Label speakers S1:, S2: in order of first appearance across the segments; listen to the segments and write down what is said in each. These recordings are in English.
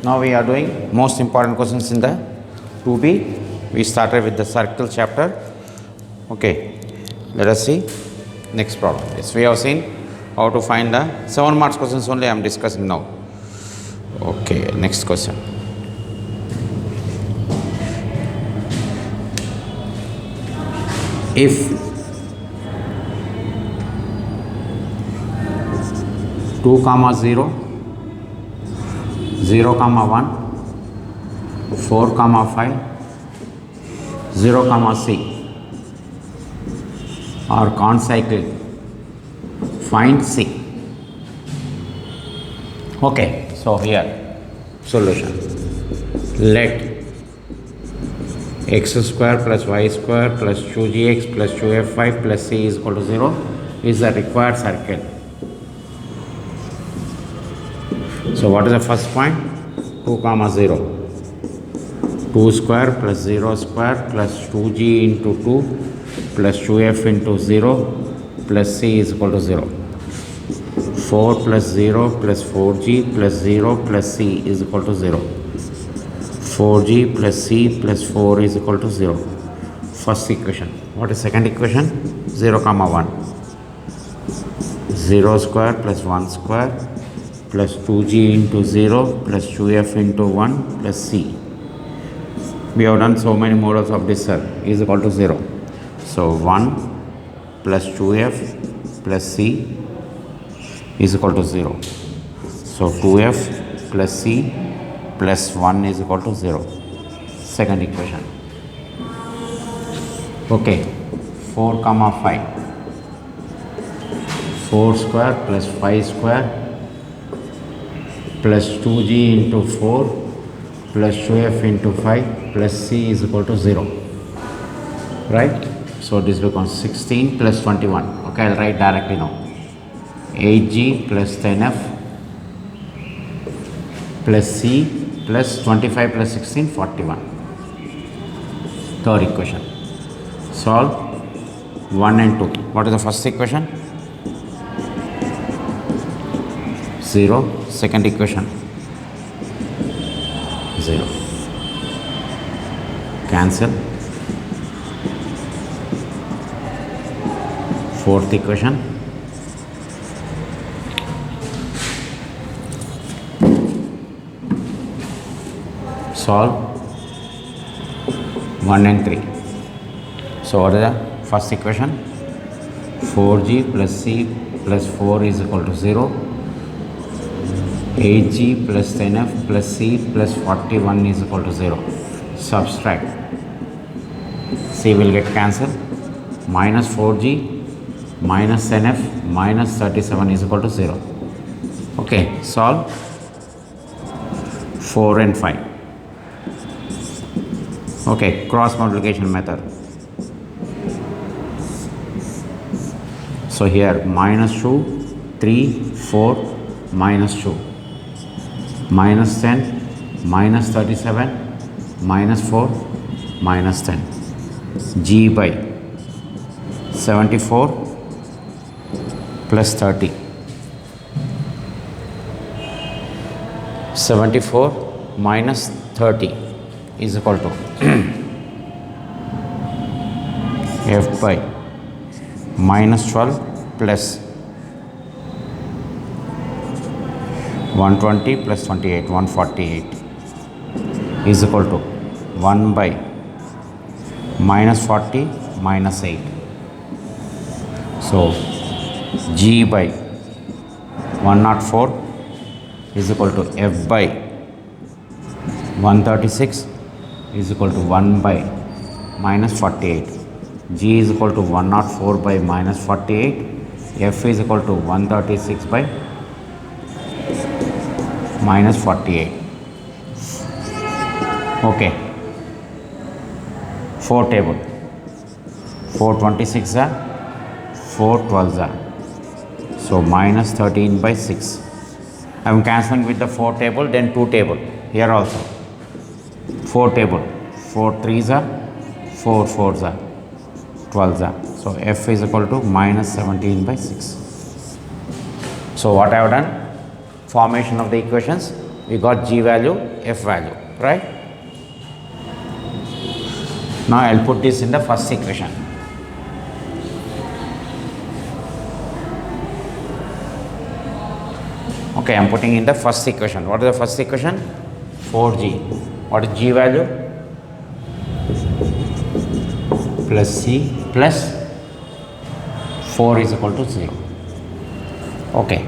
S1: Now we are doing most important questions in the 2B. We started with the circle chapter. Okay, let us see next problem. Yes, we have seen how to find the 7 marks questions only I am discussing now. Okay, next question. If 2 comma 0, 0 comma 1, 4 comma 5, 0 comma c are concyclic, find c. Okay, so here solution. Let x square plus y square plus 2gx plus 2f5 plus c is equal to 0 is the required circle. So what is the first point? 2 comma 0. 2 square plus 0 square plus 2g into 2 plus 2f into 0 plus c is equal to 0. 4 plus 0 plus 4g plus 0 plus c is equal to 0. 4g plus c plus 4 is equal to 0. First equation. What is second equation? 0 comma 1. 0 square plus 1 square plus 2g into 0 plus 2f into 1 plus c. We have done so many models of this is equal to 0. So 1 plus 2f plus c is equal to 0. So 2f plus c plus 1 is equal to 0. Second equation. Okay, 4 comma 5. 4 square plus 5 square plus 2g into 4 plus 2f into 5 plus c is equal to 0. Right? So this becomes 16 plus 21. Okay, I'll write directly now. 8g plus 10f plus c plus 25 plus 16, 41. Third equation. Solve 1 and 2. What is the first equation? 0. Second equation? 0. Cancel. Fourth equation. Solve 1 and 3. So what is the first equation? 4g plus c plus 4 is equal to 0. 8g plus 10f plus c plus 41 is equal to 0. Subtract. C will get cancelled. Minus 4g minus 10f minus 37 is equal to 0. Okay, solve 4 and 5. Okay, cross multiplication method. So here minus 2, 3, 4, minus 2. Minus 10, minus 37, minus 4, minus 10. G by 74 plus 30. 74 minus 30 is equal to f by minus 12 plus 120 plus 28, 148 is equal to 1 by minus 40 minus 8. So G by 104 is equal to f by 136 is equal to 1 by minus 48. G is equal to 104 by minus 48. F is equal to 136 by minus 48. Okay. 4 table. 4 26 are 4 12s are. So minus 13 by 6. I am cancelling with the 4 table, then 2 table. Here also. 4 table. 4 3s are, 4 4s are, 12s are. So f is equal to minus 17 by 6. So what I have done? Formation of the equations. we got G value, F value, right? Now I'll put this in the first equation. Okay, I'm putting in the first equation. What is the first equation? 4G. What is G value? Plus C plus 4 is equal to 0. Okay.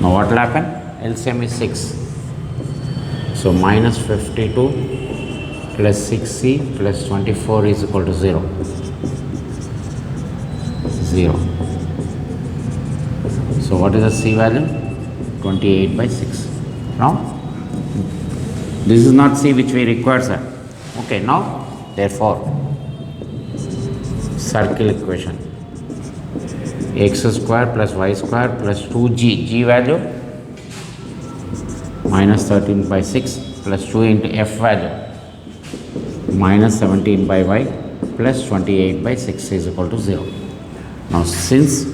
S1: Now what will happen? LCM is 6. So minus 52 plus 6C plus 24 is equal to 0. 0. So what is the C value? 28 by 6. Now, this is not C which we require, sir. Okay, now, therefore, circle equation. X square plus y square plus 2G, G value, minus 13 by 6 plus 2 into F value, minus 17 by y plus 28 by 6 is equal to 0. Now, since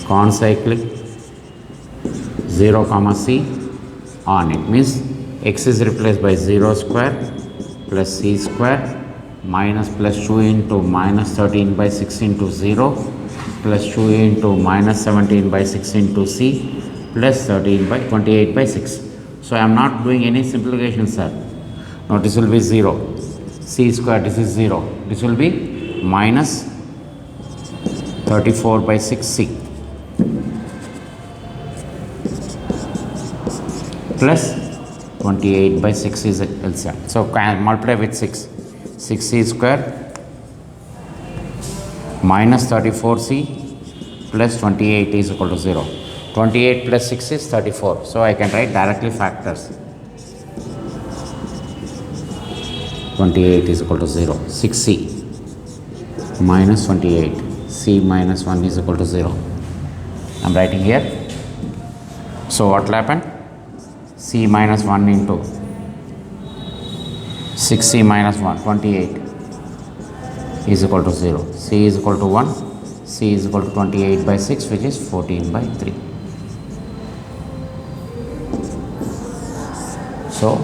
S1: concyclic 0 comma C on it means x is replaced by 0 square plus c square minus plus 2 into minus 13 by 6 into 0 plus 2 into minus 17 by 6 into c plus 13 by 28 by 6. So I am not doing any simplification, sir. Now this will be 0. C square, this is 0. This will be minus 34 by 6c plus 28 by 6 is LCM. So can multiply with 6. 6c square minus 34c plus 28 is equal to 0. 28 plus 6 is 34. So I can write directly factors. 28 is equal to 0. 6c minus 28. C minus 1 is equal to 0. I am writing here. So what will happen? C minus 1 into 6c minus 1, 28 is equal to 0. C is equal to 1. C is equal to 28 by 6, which is 14 by 3. So,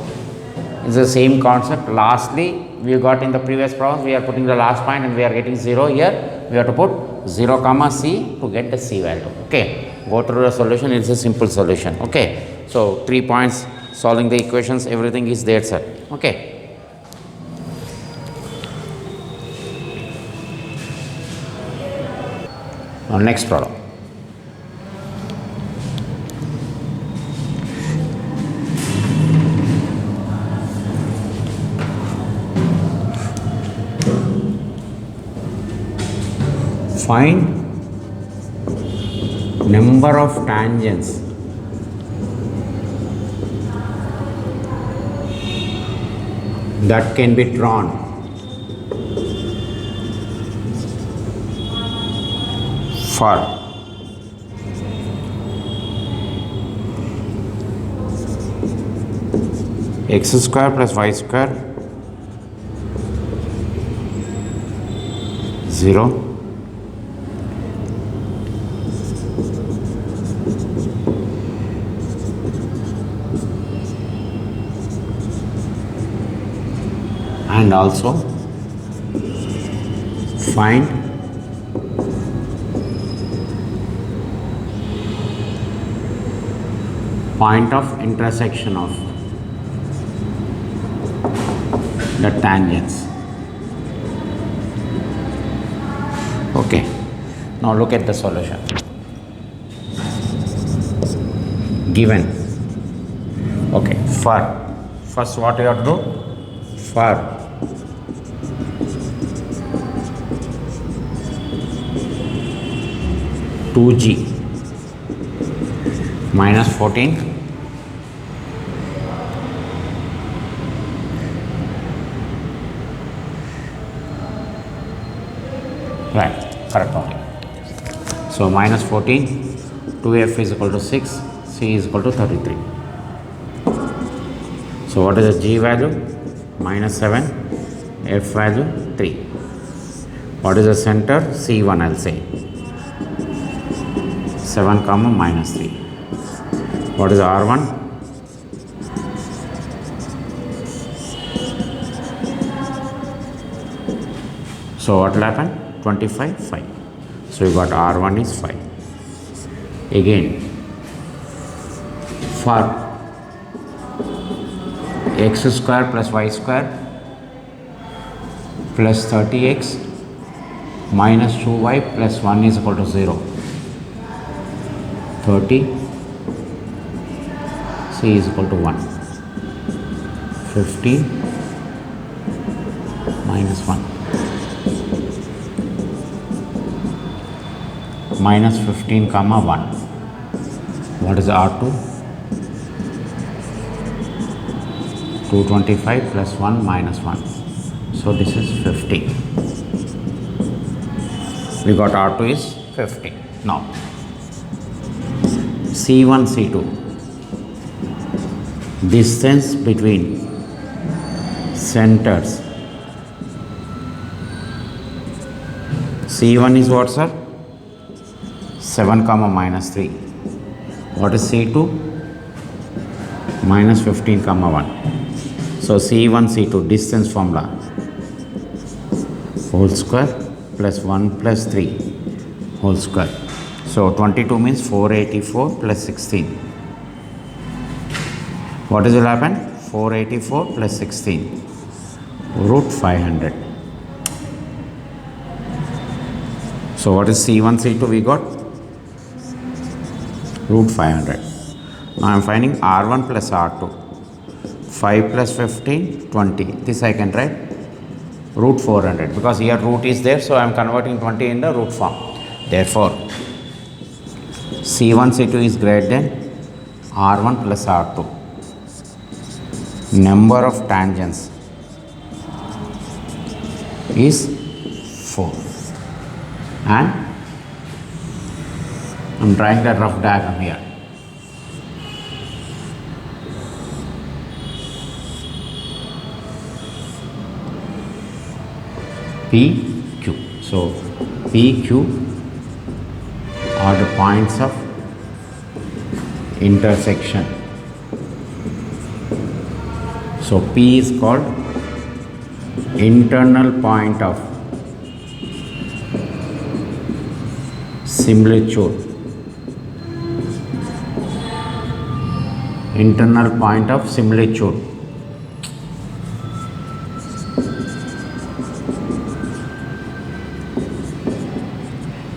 S1: it's the same concept. Lastly, we got in the previous problem, we are putting the last point and we are getting 0 here. We have to put 0 comma C to get the C value. Okay. Go through the solution. It's a simple solution. Okay. So 3 points, solving the equations, everything is there, sir. Okay. Now next problem. Find number of tangents that can be drawn for x square plus y square 0 and also find point of intersection of the tangents. Okay, now look at the solution. Given, okay, for first what you have to do? For two G minus 14 right, correct only. So minus 14, 2f is equal to 6, c is equal to 33. So what is the G value? Minus 7, f value 3. What is the center? C1, I'll say. 7 comma minus 3. What is R1? So what will happen? 25, 5. So you got R1 is 5. Again, for x square plus y square plus 30x minus 2y plus 1 is equal to 0. 30 c is equal to 1. 15 minus 1 minus 15 comma 1. What is R2? 225 plus 1 minus 1. So this is 50. We got R2 is 50. Now C1, C2. Distance between centers. C1 is what, sir? 7 comma minus 3. What is C2? Minus 15 comma 1. So C1, C2 distance formula whole square plus 1 plus 3 whole square. So 22 means 484 plus 16. What is will happen? 484 plus 16 root 500. So what is C1, C2 we got? Root 500. Now I am finding R1 plus R2. 5 plus 15, 20. This I can write root 400 because here root is there, so I am converting 20 in the root form. Therefore, C1, C2 is greater than R1 plus R2. Number of tangents is 4. And I am drawing that rough diagram here. PQ. So PQ are the points of intersection. So P is called internal point of similitude. Internal point of similitude.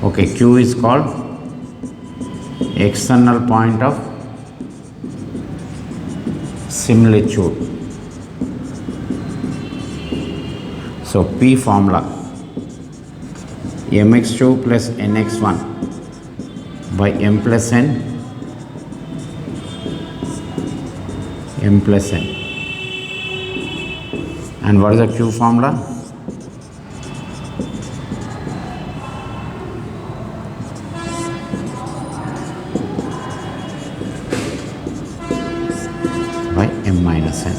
S1: Okay, Q is called external point of similitude. So P formula mx2 plus nx1 by m plus n plus n. And what is the Q formula? By m minus n,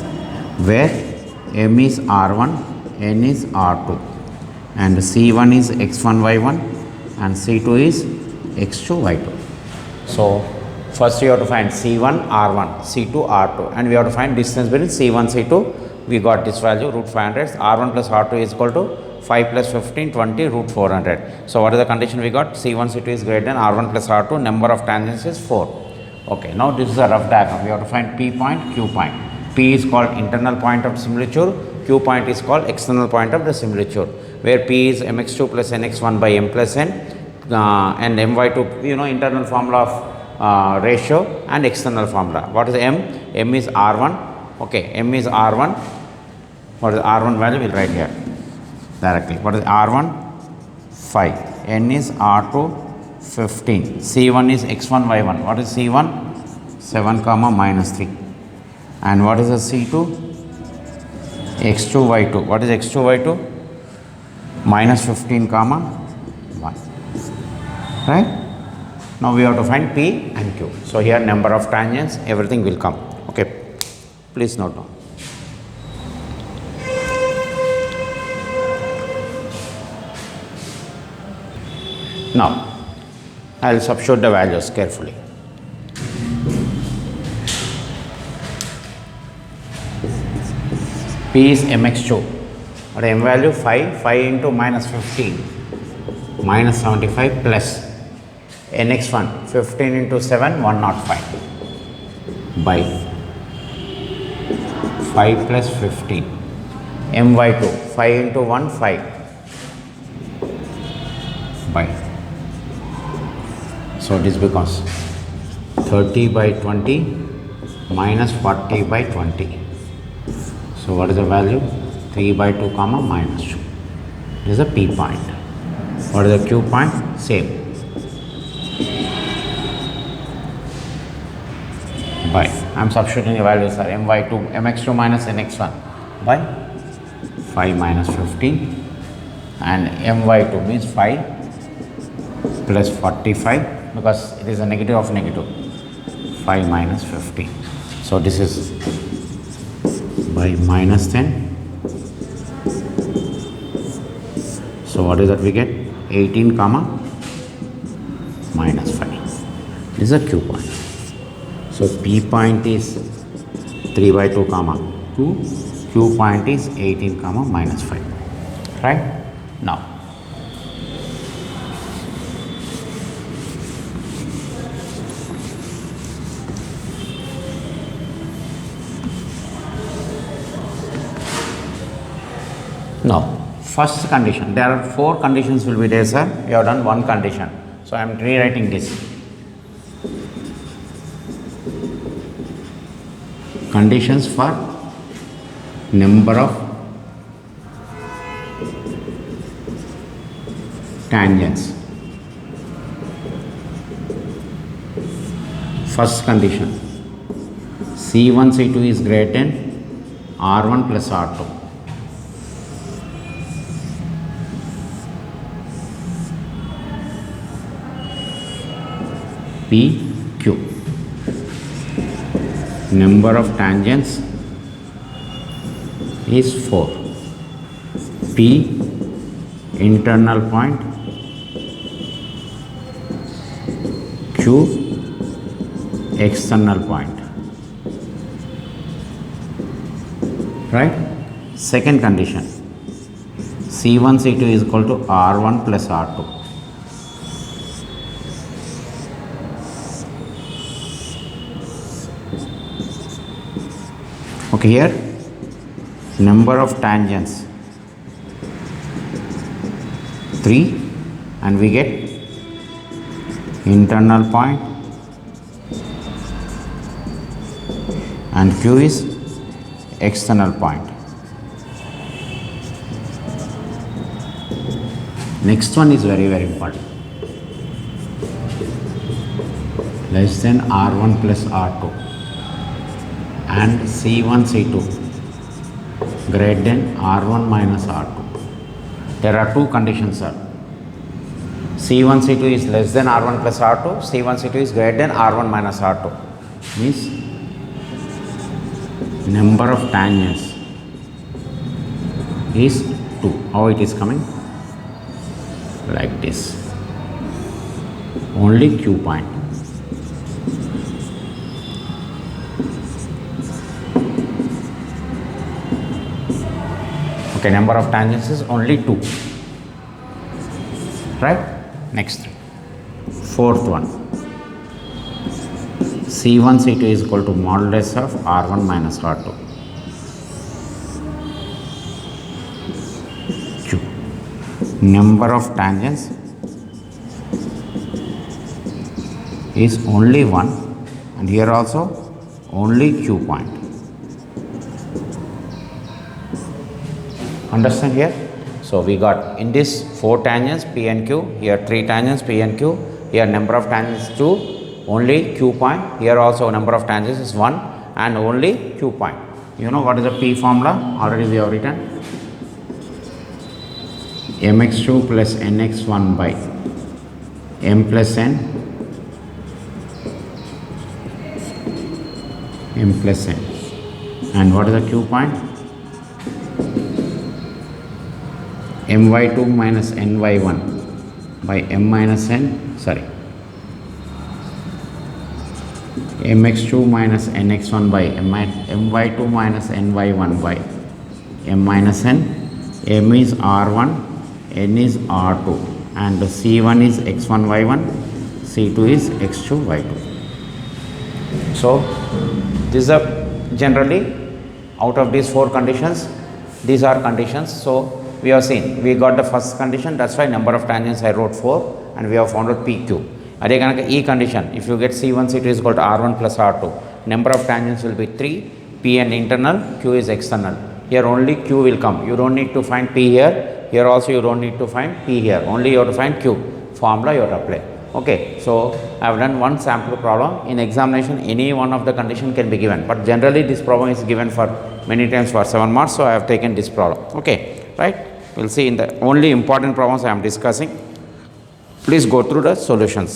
S1: where m is R1, n is R2, and C1 is x1, y1, and C2 is x2, y2. So first you have to find C1, R1, C2, R2, and we have to find distance between C1, C2. We got this value root 500. R1 plus R2 is equal to 5 plus 15, 20 root 400. So what is the condition we got? C1, C2 is greater than R1 plus R2. Number of tangents is 4. Okay, now this is a rough diagram. We have to find P point, Q point. P is called internal point of similitude. Q point is called external point of the similitude, where P is mx2 plus nx1 by m plus n, and my2, internal formula of ratio, and external formula. What is m? M is R1. Okay, m is R1. What is R1 value? We'll write here directly. What is R1? 5. N is R2, 15. C1 is x1, y1. What is C1? 7 comma minus 3. And what is the C2? x2, y2. What is x2, y2? Minus 15 comma 1. Right? Now we have to find P and Q. So here number of tangents, everything will come. Okay. Please note down. Now I will substitute the values carefully. P is mx2. What is m value? 5. 5 into minus 15. Minus 75 plus nx1. 15 into 7. 105. By 5 plus 15. my2. 5 into 1. 5. By. So this becomes 30 by 20 minus 40 by 20. So what is the value? 3 by 2 comma minus 2. This is a P point. What is the Q point? Same. By. I am substituting the values are my2, mx2 minus nx1 by 5 minus 15 and my2 means 5 plus 45 because it is a negative of negative. 5 minus 15. So this is by minus 10. So what is that we get? 18 comma minus 5. This is a Q point. So P point is 3 by 2 comma 2. Q point is 18 comma minus 5. Right? Now. Now, first condition, there are 4 conditions will be there, sir. You have done 1 condition. So, I am rewriting this. Conditions for number of tangents. First condition, C1, C2 is greater than R1 plus R2. P, Q. Number of tangents is 4. P, internal point. Q, external point. Right? Second condition, C1, C2 is equal to R1 plus R2. Okay, here number of tangents 3 and we get internal point and Q is external point. Next one is very important. Less than R1 plus R2 and C1, C2 greater than R1 minus R2. There are 2 conditions, sir. C1, C2 is less than R1 plus R2. C1, C2 is greater than R1 minus R2. Means number of tangents is 2. How it is coming? Like this. Only Q point. Okay, number of tangents is only 2. Right? Next. Fourth one. C1, C2 is equal to modulus of R1 minus R2. Q. Number of tangents is only 1 and here also only Q point. Understand here? So we got in this 4 tangents P and Q, here 3 tangents P and Q, here number of tangents 2, only Q point, here also number of tangents is 1 and only Q point. You know what is the P formula? Already we have written. mx2 plus nx1 by m plus n and what is the Q point? my2 minus ny1 by m minus n, sorry, mx2 minus nx1 by my2 minus ny1 by m minus n. M is r1, n is r2, and c1 is x1 y1, c2 is x2 y2. So this is generally out of these four conditions, these are conditions. So we have seen, we got the first condition, that's why number of tangents I wrote 4, and we have found out PQ. అదే కనుక ఈ condition, if you get C1 C2 is equal to R1 plus R2, number of tangents will be 3, P and internal, Q is external. Here only Q will come, you don't need to find P here, here also you don't need to find P here, only you have to find Q. Formula you have to apply. Okay, so I have done one sample problem. In examination any one of the condition can be given, but generally this problem is given for many times for 7 marks, so I have taken this problem. Okay, right, we'll see in the only important problems I am discussing. Please go through the solutions.